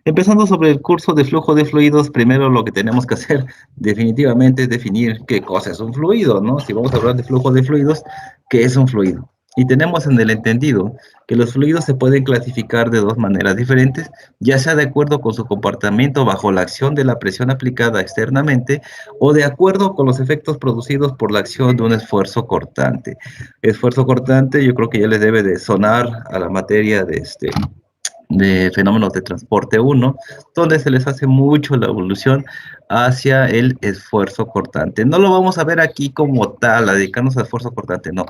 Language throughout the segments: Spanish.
Empezando sobre el curso de flujo de fluidos, primero lo que tenemos que hacer definitivamente es definir qué cosa es un fluido, ¿no? Si vamos a hablar de flujo de fluidos, ¿qué es un fluido? Y tenemos en el entendido que los fluidos se pueden clasificar de dos maneras diferentes, ya sea de acuerdo con su comportamiento bajo la acción de la presión aplicada externamente o de acuerdo con los efectos producidos por la acción de un esfuerzo cortante. Esfuerzo cortante, yo creo que ya les debe de sonar a la materia de fenómenos de transporte uno, donde se les hace mucho la evolución hacia el esfuerzo cortante. No lo vamos a ver aquí como tal, a dedicarnos al esfuerzo cortante, no.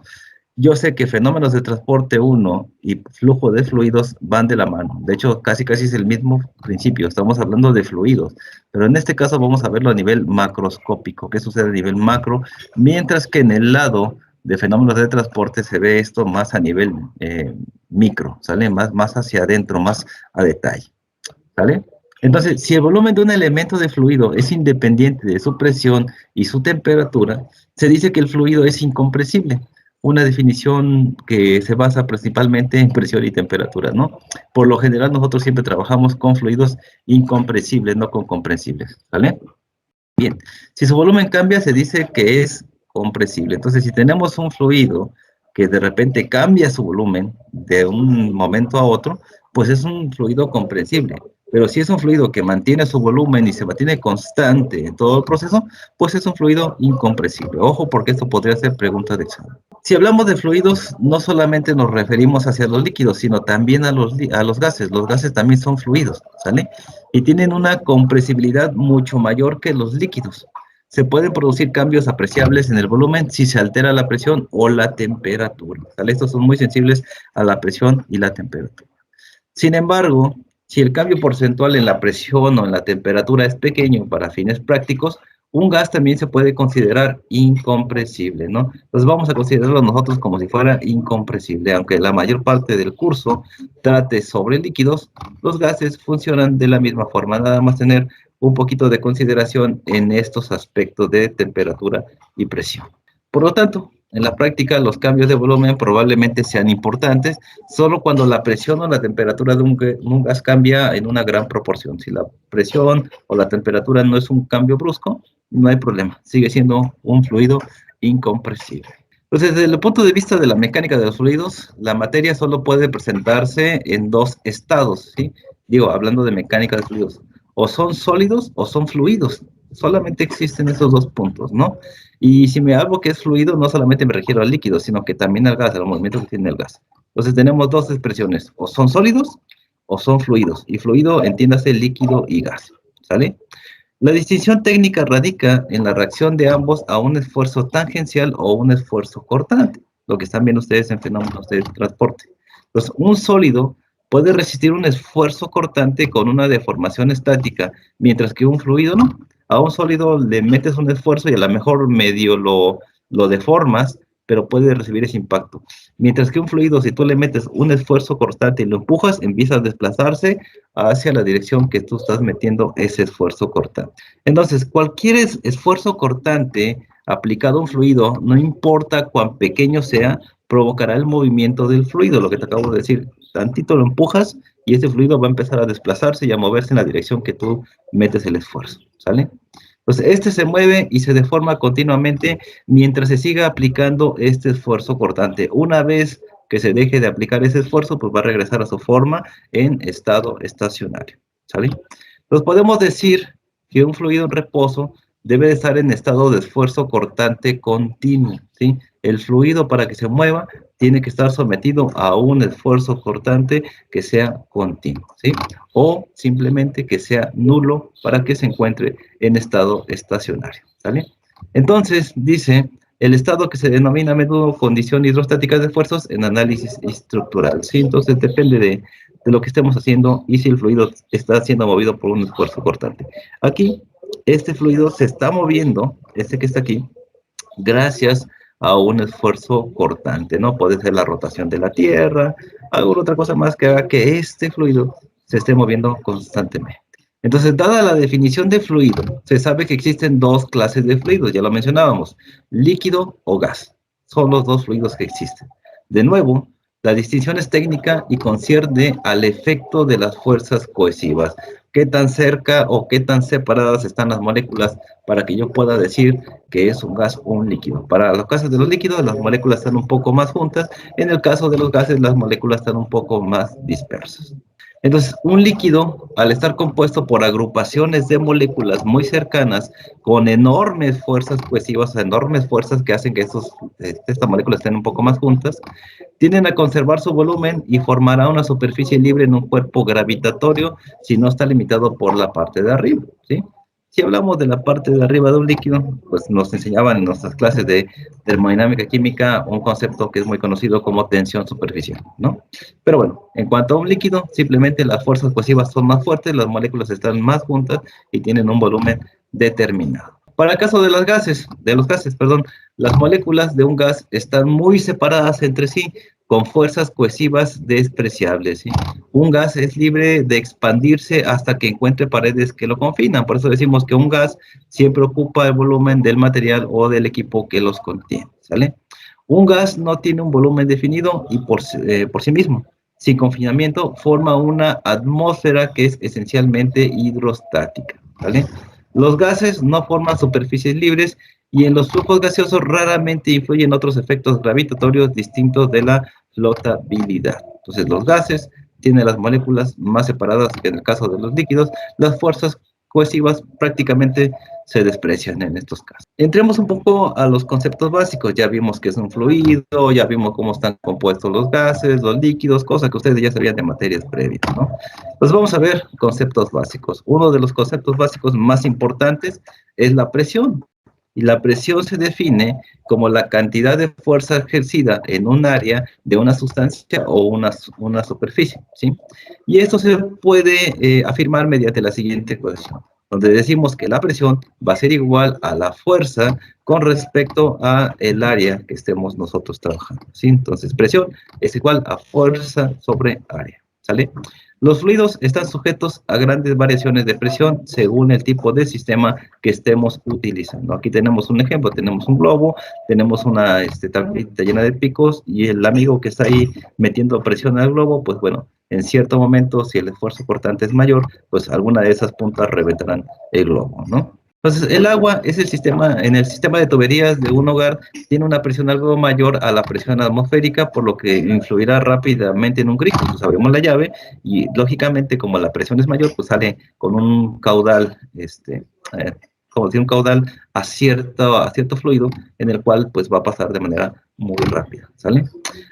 Yo sé que fenómenos de transporte uno y flujo de fluidos van de la mano. De hecho, casi casi es el mismo principio. Estamos hablando de fluidos, pero en este caso vamos a verlo a nivel macroscópico, qué sucede a nivel macro, mientras que en el lado de fenómenos de transporte se ve esto más a nivel micro, ¿sale? Más hacia adentro, más a detalle, ¿sale? Entonces, si el volumen de un elemento de fluido es independiente de su presión y su temperatura, se dice que el fluido es incompresible. Una definición que se basa principalmente en presión y temperatura, ¿no? Por lo general, nosotros siempre trabajamos con fluidos incompresibles, no con comprensibles, ¿vale? Bien, si su volumen cambia, se dice que es compresible. Entonces, si tenemos un fluido que de repente cambia su volumen de un momento a otro, pues es un fluido comprensible. Pero si es un fluido que mantiene su volumen y se mantiene constante en todo el proceso, pues es un fluido incompresible. Ojo, porque esto podría ser pregunta de examen. Si hablamos de fluidos, no solamente nos referimos hacia los líquidos, sino también a los gases. Los gases también son fluidos, ¿sale? Y tienen una compresibilidad mucho mayor que los líquidos. Se pueden producir cambios apreciables en el volumen si se altera la presión o la temperatura, ¿sale? Estos son muy sensibles a la presión y la temperatura. Sin embargo, si el cambio porcentual en la presión o en la temperatura es pequeño para fines prácticos, un gas también se puede considerar incompresible, ¿no? Entonces vamos a considerarlo nosotros como si fuera incompresible, aunque la mayor parte del curso trate sobre líquidos, los gases funcionan de la misma forma, nada más tener un poquito de consideración en estos aspectos de temperatura y presión. Por lo tanto, en la práctica, los cambios de volumen probablemente sean importantes solo cuando la presión o la temperatura de un gas cambia en una gran proporción. Si la presión o la temperatura no es un cambio brusco, no hay problema. Sigue siendo un fluido incompresible. Entonces, desde el punto de vista de la mecánica de los fluidos, la materia solo puede presentarse en dos estados, ¿sí? Digo, hablando de mecánica de fluidos, o son sólidos o son fluidos. Solamente existen esos dos puntos, ¿no? Y si me hago que es fluido, no solamente me refiero al líquido, sino que también al gas, al movimiento que tiene el gas. Entonces tenemos dos expresiones, o son sólidos o son fluidos. Y fluido, entiéndase, líquido y gas, ¿sale? La distinción técnica radica en la reacción de ambos a un esfuerzo tangencial o un esfuerzo cortante, lo que están viendo ustedes en fenómenos de transporte. Entonces, un sólido puede resistir un esfuerzo cortante con una deformación estática, mientras que un fluido no. A un sólido le metes un esfuerzo y a lo mejor medio lo deformas, pero puede recibir ese impacto. Mientras que un fluido, si tú le metes un esfuerzo cortante y lo empujas, empieza a desplazarse hacia la dirección que tú estás metiendo ese esfuerzo cortante. Entonces, cualquier esfuerzo cortante aplicado a un fluido, no importa cuán pequeño sea, provocará el movimiento del fluido, lo que te acabo de decir. Tantito lo empujas y ese fluido va a empezar a desplazarse y a moverse en la dirección que tú metes el esfuerzo, ¿sale? Entonces, este se mueve y se deforma continuamente mientras se siga aplicando este esfuerzo cortante. Una vez que se deje de aplicar ese esfuerzo, pues va a regresar a su forma en estado estacionario, ¿sale? Entonces, podemos decir que un fluido en reposo debe de estar en estado de esfuerzo cortante continuo, ¿sí? El fluido, para que se mueva, tiene que estar sometido a un esfuerzo cortante que sea continuo, ¿sí? O simplemente que sea nulo para que se encuentre en estado estacionario, ¿sale? Entonces, dice, el estado que se denomina a menudo condición hidrostática de esfuerzos en análisis estructural, ¿sí? Entonces, depende de lo que estemos haciendo y si el fluido está siendo movido por un esfuerzo cortante. Aquí, este fluido se está moviendo, este que está aquí, gracias a un esfuerzo cortante, ¿no? Puede ser la rotación de la Tierra, alguna otra cosa más que haga que este fluido se esté moviendo constantemente. Entonces, dada la definición de fluido, se sabe que existen dos clases de fluidos, ya lo mencionábamos, líquido o gas. Son los dos fluidos que existen. De nuevo, la distinción es técnica y concierne al efecto de las fuerzas cohesivas. qué tan cerca o qué tan separadas están las moléculas para que yo pueda decir que es un gas o un líquido. Para los casos de los líquidos, las moléculas están un poco más juntas. En el caso de los gases, las moléculas están un poco más dispersas. Entonces, un líquido, al estar compuesto por agrupaciones de moléculas muy cercanas, con enormes fuerzas cohesivas, enormes fuerzas que hacen que estas moléculas estén un poco más juntas, tienden a conservar su volumen y formará una superficie libre en un cuerpo gravitatorio si no está limitado por la parte de arriba, ¿sí? Si hablamos de la parte de arriba de un líquido, pues nos enseñaban en nuestras clases de termodinámica química un concepto que es muy conocido como tensión superficial, ¿no? Pero bueno, en cuanto a un líquido, simplemente las fuerzas cohesivas son más fuertes, las moléculas están más juntas y tienen un volumen determinado. Para el caso de los gases, perdón, las moléculas de un gas están muy separadas entre sí con fuerzas cohesivas despreciables, ¿sí? Un gas es libre de expandirse hasta que encuentre paredes que lo confinan. Por eso decimos que un gas siempre ocupa el volumen del material o del equipo que los contiene, ¿sale? Un gas no tiene un volumen definido y por sí mismo. Sin confinamiento forma una atmósfera que es esencialmente hidrostática, ¿vale? Los gases no forman superficies libres y en los flujos gaseosos raramente influyen otros efectos gravitatorios distintos de la flotabilidad. Entonces, los gases tienen las moléculas más separadas que en el caso de los líquidos. Las fuerzas cohesivas prácticamente se desprecian en estos casos. Entremos un poco a los conceptos básicos. Ya vimos que es un fluido, ya vimos cómo están compuestos los gases, los líquidos, cosas que ustedes ya sabían de materias previas, ¿no? Pues vamos a ver conceptos básicos. Uno de los conceptos básicos más importantes es la presión. Y la presión se define como la cantidad de fuerza ejercida en un área de una sustancia o una superficie, ¿sí? Y esto se puede afirmar mediante la siguiente ecuación, donde decimos que la presión va a ser igual a la fuerza con respecto a el área que estemos nosotros trabajando, ¿sí? Entonces, presión es igual a fuerza sobre área, ¿sale? Los fluidos están sujetos a grandes variaciones de presión según el tipo de sistema que estemos utilizando. Aquí tenemos un ejemplo, tenemos un globo, tenemos una tablita llena de picos y el amigo que está ahí metiendo presión al globo, pues bueno, en cierto momento, si el esfuerzo cortante es mayor, pues alguna de esas puntas reventarán el globo, ¿no? Entonces, el agua es en el sistema de tuberías de un hogar, tiene una presión algo mayor a la presión atmosférica, por lo que influirá rápidamente en un grifo. Pues abrimos la llave y, lógicamente, como la presión es mayor, pues sale con un caudal, como decir, un caudal a cierto fluido, en el cual, pues, va a pasar de manera muy rápida, ¿sale?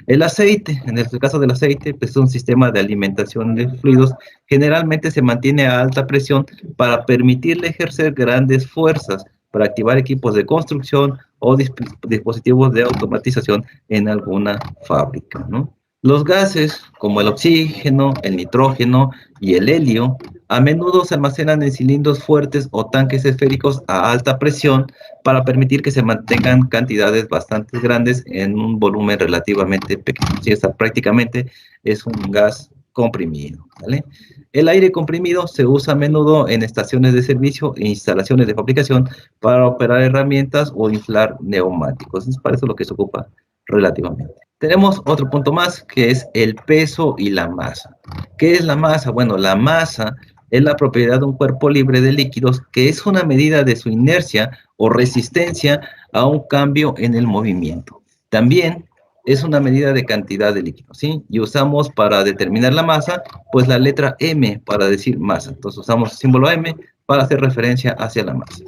El aceite, en el caso del aceite, pues es un sistema de alimentación de fluidos, generalmente se mantiene a alta presión para permitirle ejercer grandes fuerzas, para activar equipos de construcción o dispositivos de automatización en alguna fábrica, ¿no? Los gases, como el oxígeno, el nitrógeno y el helio, a menudo se almacenan en cilindros fuertes o tanques esféricos a alta presión para permitir que se mantengan cantidades bastante grandes en un volumen relativamente pequeño. Sí, prácticamente es un gas comprimido, ¿vale? El aire comprimido se usa a menudo en estaciones de servicio e instalaciones de fabricación para operar herramientas o inflar neumáticos. Es para eso lo que se ocupa relativamente. Tenemos otro punto más, que es el peso y la masa. ¿Qué es la masa? Bueno, la masa es la propiedad de un cuerpo libre de líquidos que es una medida de su inercia o resistencia a un cambio en el movimiento. También es una medida de cantidad de líquidos, ¿sí? Y usamos para determinar la masa, pues la letra M para decir masa. Entonces usamos el símbolo M para hacer referencia hacia la masa.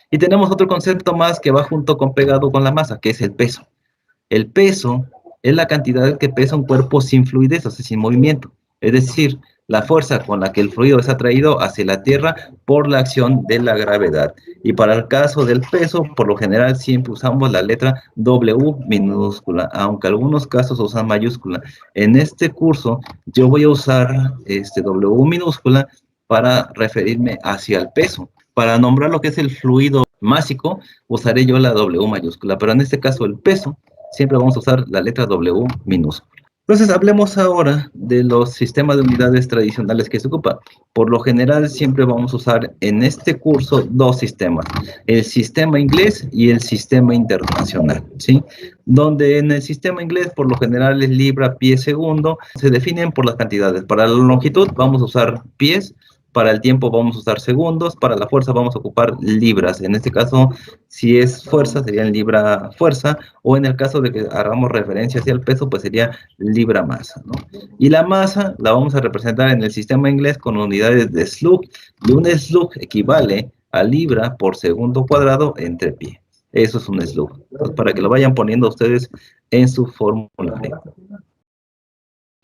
Y tenemos otro concepto más que va junto con pegado con la masa, que es el peso. El peso es la cantidad que pesa un cuerpo sin fluidez, o sea, sin movimiento. Es decir, la fuerza con la que el fluido es atraído hacia la Tierra por la acción de la gravedad. Y para el caso del peso, por lo general siempre usamos la letra W minúscula, aunque en algunos casos usan mayúscula. En este curso yo voy a usar este W minúscula para referirme hacia el peso. Para nombrar lo que es el fluido másico, usaré yo la W mayúscula, pero en este caso el peso, siempre vamos a usar la letra W minúscula. Entonces, hablemos ahora de los sistemas de unidades tradicionales que se ocupan. Por lo general, siempre vamos a usar en este curso dos sistemas, el sistema inglés y el sistema internacional, ¿sí? Donde en el sistema inglés, por lo general, es libra, pie, segundo, se definen por las cantidades. Para la longitud, vamos a usar pies, Para el tiempo vamos a usar segundos, para la fuerza vamos a ocupar libras. En este caso, si es fuerza, sería en libra fuerza, o en el caso de que hagamos referencia hacia el peso, pues sería libra masa, ¿no? Y la masa la vamos a representar en el sistema inglés con unidades de slug, y un slug equivale a libra por segundo cuadrado entre pie. Eso es un slug. Entonces, para que lo vayan poniendo ustedes en su formulario.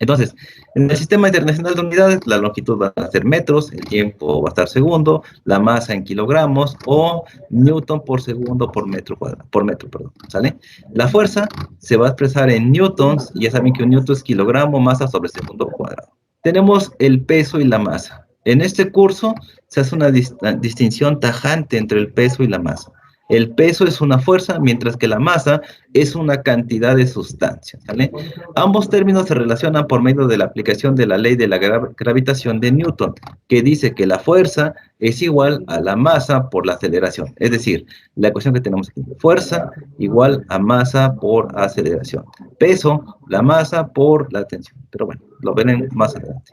Entonces, en el sistema internacional de unidades, la longitud va a ser metros, el tiempo va a estar segundo, la masa en kilogramos o newton por segundo por metro cuadrado, perdón, ¿sale? La fuerza se va a expresar en newtons, y ya saben que un newton es kilogramo masa sobre segundo cuadrado. Tenemos el peso y la masa. En este curso se hace una distinción tajante entre el peso y la masa. El peso es una fuerza, mientras que la masa es una cantidad de sustancia, ¿vale? Ambos términos se relacionan por medio de la aplicación de la ley de la gravitación de Newton, que dice que la fuerza es igual a la masa por la aceleración. Es decir, la ecuación que tenemos aquí, fuerza igual a masa por aceleración. Peso, la masa por la tensión. Pero bueno, lo verán más adelante.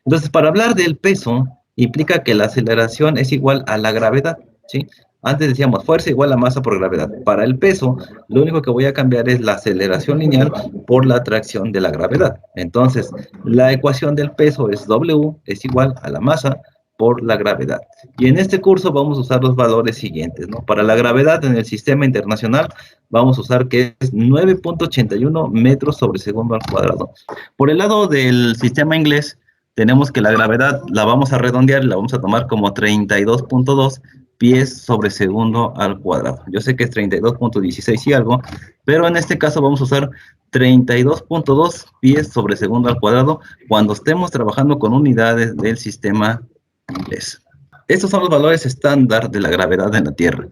Entonces, para hablar del peso, implica que la aceleración es igual a la gravedad, ¿sí? Antes decíamos fuerza igual a masa por gravedad. Para el peso, lo único que voy a cambiar es la aceleración lineal por la atracción de la gravedad. Entonces, la ecuación del peso es W es igual a la masa por la gravedad. Y en este curso vamos a usar los valores siguientes, ¿no? Para la gravedad en el sistema internacional, vamos a usar que es 9.81 metros sobre segundo al cuadrado. Por el lado del sistema inglés, tenemos que la gravedad la vamos a redondear y la vamos a tomar como 32.2 pies sobre segundo al cuadrado. Yo sé que es 32.16 y algo, pero en este caso vamos a usar 32.2 pies sobre segundo al cuadrado cuando estemos trabajando con unidades del sistema inglés. Estos son los valores estándar de la gravedad en la Tierra.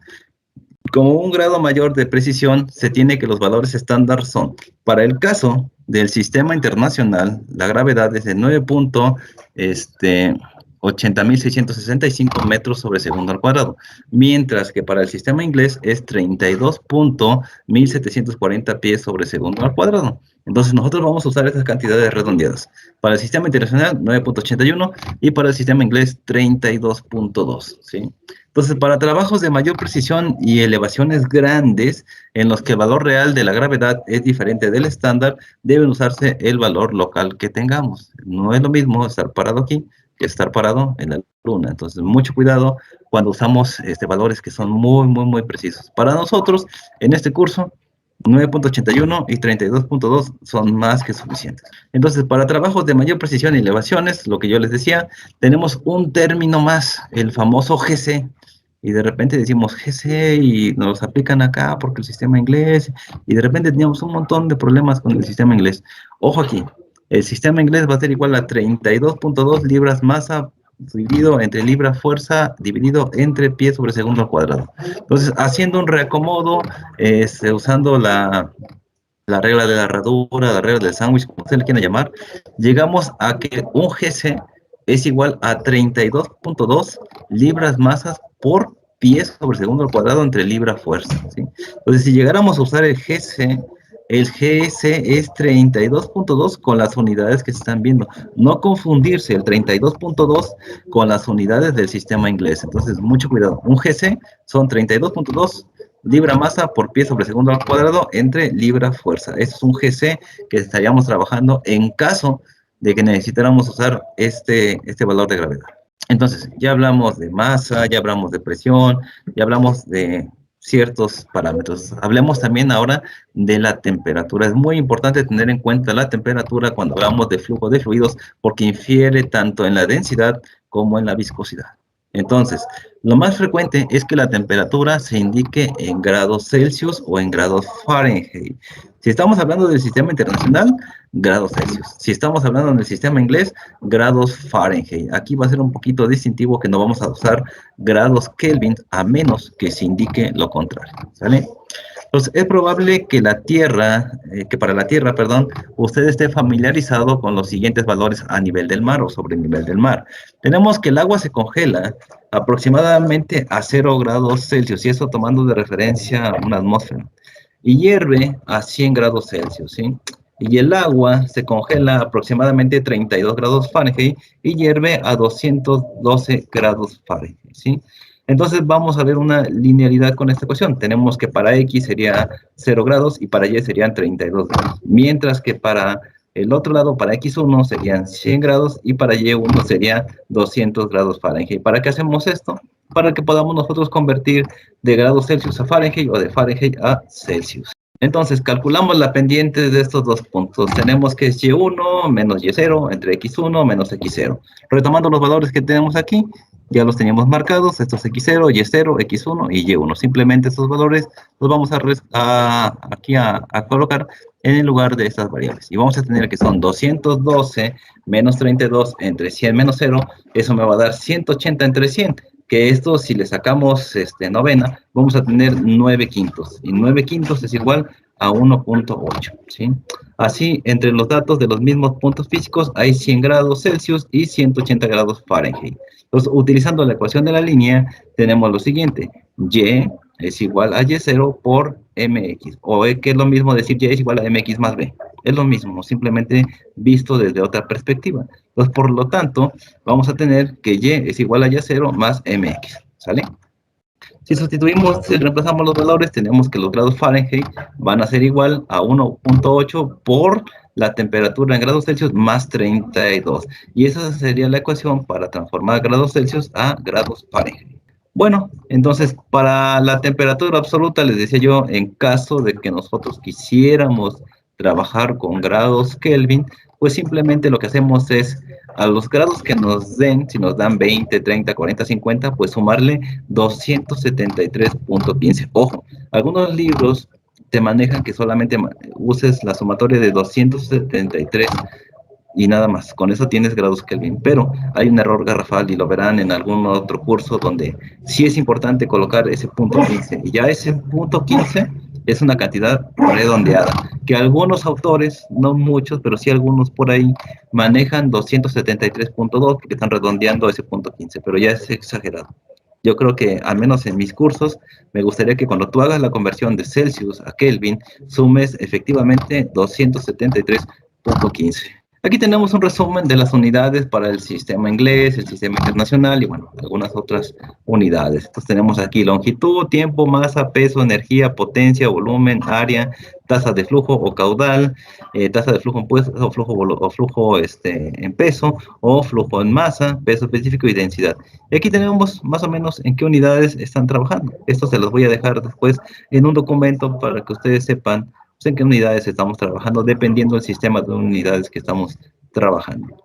Como un grado mayor de precisión, se tiene que los valores estándar son, para el caso del sistema internacional, la gravedad es de 9.80.665 metros sobre segundo al cuadrado, mientras que para el sistema inglés es 32.1740 pies sobre segundo al cuadrado. Entonces nosotros vamos a usar estas cantidades redondeadas. Para el sistema internacional, 9.81, y para el sistema inglés, 32.2, ¿sí? Entonces, para trabajos de mayor precisión y elevaciones grandes, en los que el valor real de la gravedad es diferente del estándar, deben usarse el valor local que tengamos. No es lo mismo estar parado aquí que estar parado en la luna. Entonces, mucho cuidado cuando usamos valores que son muy precisos. Para nosotros, en este curso, 9.81 y 32.2 son más que suficientes. Entonces, para trabajos de mayor precisión y elevaciones, lo que yo les decía, tenemos un término más, el famoso GC. Y de repente decimos GC y nos aplican acá porque el sistema inglés, y de repente teníamos un montón de problemas con el sistema inglés. Ojo aquí, el sistema inglés va a ser igual a 32.2 libras masa dividido entre libra fuerza dividido entre pie sobre segundo al cuadrado. Entonces, haciendo un reacomodo, usando la regla de la herradura, la regla del sándwich, como usted le quiera llamar, llegamos a que un GC es igual a 32.2 libras masas por pie sobre segundo al cuadrado entre libra fuerza, ¿sí? Entonces, si llegáramos a usar el GC es 32.2 con las unidades que se están viendo. No confundirse el 32.2 con las unidades del sistema inglés. Entonces, mucho cuidado. Un GC son 32.2 libra masa por pie sobre segundo al cuadrado entre libra fuerza. Eso es un GC que estaríamos trabajando en caso de que necesitáramos usar este valor de gravedad. Entonces, ya hablamos de masa, ya hablamos de presión, ya hablamos de ciertos parámetros. Hablemos también ahora de la temperatura. Es muy importante tener en cuenta la temperatura cuando hablamos de flujo de fluidos, porque infiere tanto en la densidad como en la viscosidad. Entonces, lo más frecuente es que la temperatura se indique en grados Celsius o en grados Fahrenheit. Si estamos hablando del sistema internacional, grados Celsius. Si estamos hablando del sistema inglés, grados Fahrenheit. Aquí va a ser un poquito distintivo que no vamos a usar grados Kelvin a menos que se indique lo contrario, ¿sale? Entonces, es probable que para la Tierra, usted esté familiarizado con los siguientes valores a nivel del mar o sobre el nivel del mar. Tenemos que el agua se congela aproximadamente a 0 grados Celsius, y eso tomando de referencia una atmósfera, y hierve a 100 grados Celsius, ¿sí? y el agua se congela a aproximadamente 32 grados Fahrenheit y hierve a 212 grados Fahrenheit, ¿sí? Entonces vamos a ver una linealidad con esta ecuación. Tenemos que para X sería 0 grados y para Y serían 32 grados. Mientras que para el otro lado, para X1 serían 100 grados y para Y1 sería 200 grados Fahrenheit. ¿Para qué hacemos esto? Para que podamos nosotros convertir de grados Celsius a Fahrenheit o de Fahrenheit a Celsius. Entonces, calculamos la pendiente de estos dos puntos. Tenemos que es Y1 menos Y0 entre X1 menos X0. Retomando los valores que tenemos aquí, ya los teníamos marcados. Estos X0, Y0, X1 y Y1. Simplemente estos valores los vamos aquí a colocar en el lugar de estas variables. Y vamos a tener que son 212 menos 32 entre 100 menos 0. Eso me va a dar 180 entre 100. Que esto, si le sacamos novena, vamos a tener 9 quintos. Y 9 quintos es igual a 1.8, ¿sí? Así, entre los datos de los mismos puntos físicos, hay 100 grados Celsius y 180 grados Fahrenheit. Entonces, utilizando la ecuación de la línea, tenemos lo siguiente. Y es igual a Y0 por MX. O que es lo mismo decir Y es igual a MX más B. Es lo mismo, simplemente visto desde otra perspectiva. Entonces, por lo tanto, vamos a tener que Y es igual a Y0 más MX, ¿sale? Si sustituimos, si reemplazamos los valores, tenemos que los grados Fahrenheit van a ser igual a 1.8 por la temperatura en grados Celsius más 32. Y esa sería la ecuación para transformar grados Celsius a grados Fahrenheit. Bueno, entonces, para la temperatura absoluta, les decía yo, en caso de que nosotros quisiéramos trabajar con grados Kelvin, pues simplemente lo que hacemos es a los grados que nos den, si nos dan 20, 30, 40, 50, pues sumarle 273.15. Ojo, algunos libros te manejan que solamente uses la sumatoria de 273 y nada más. Con eso tienes grados Kelvin. Pero hay un error garrafal y lo verán en algún otro curso donde sí es importante colocar ese punto 15. Y ya ese punto 15 es una cantidad redondeada, que algunos autores, no muchos, pero sí algunos por ahí, manejan 273.2 porque están redondeando ese punto 15, pero ya es exagerado. Yo creo que, al menos en mis cursos, me gustaría que cuando tú hagas la conversión de Celsius a Kelvin, sumes efectivamente 273.15. Aquí tenemos un resumen de las unidades para el sistema inglés, el sistema internacional y, bueno, algunas otras unidades. Entonces tenemos aquí longitud, tiempo, masa, peso, energía, potencia, volumen, área, tasa de flujo o caudal, tasa de flujo en peso, o flujo en peso, o flujo en masa, peso específico y densidad. Y aquí tenemos más o menos en qué unidades están trabajando. Esto se los voy a dejar después en un documento para que ustedes sepan en qué unidades estamos trabajando, dependiendo del sistema de unidades que estamos trabajando.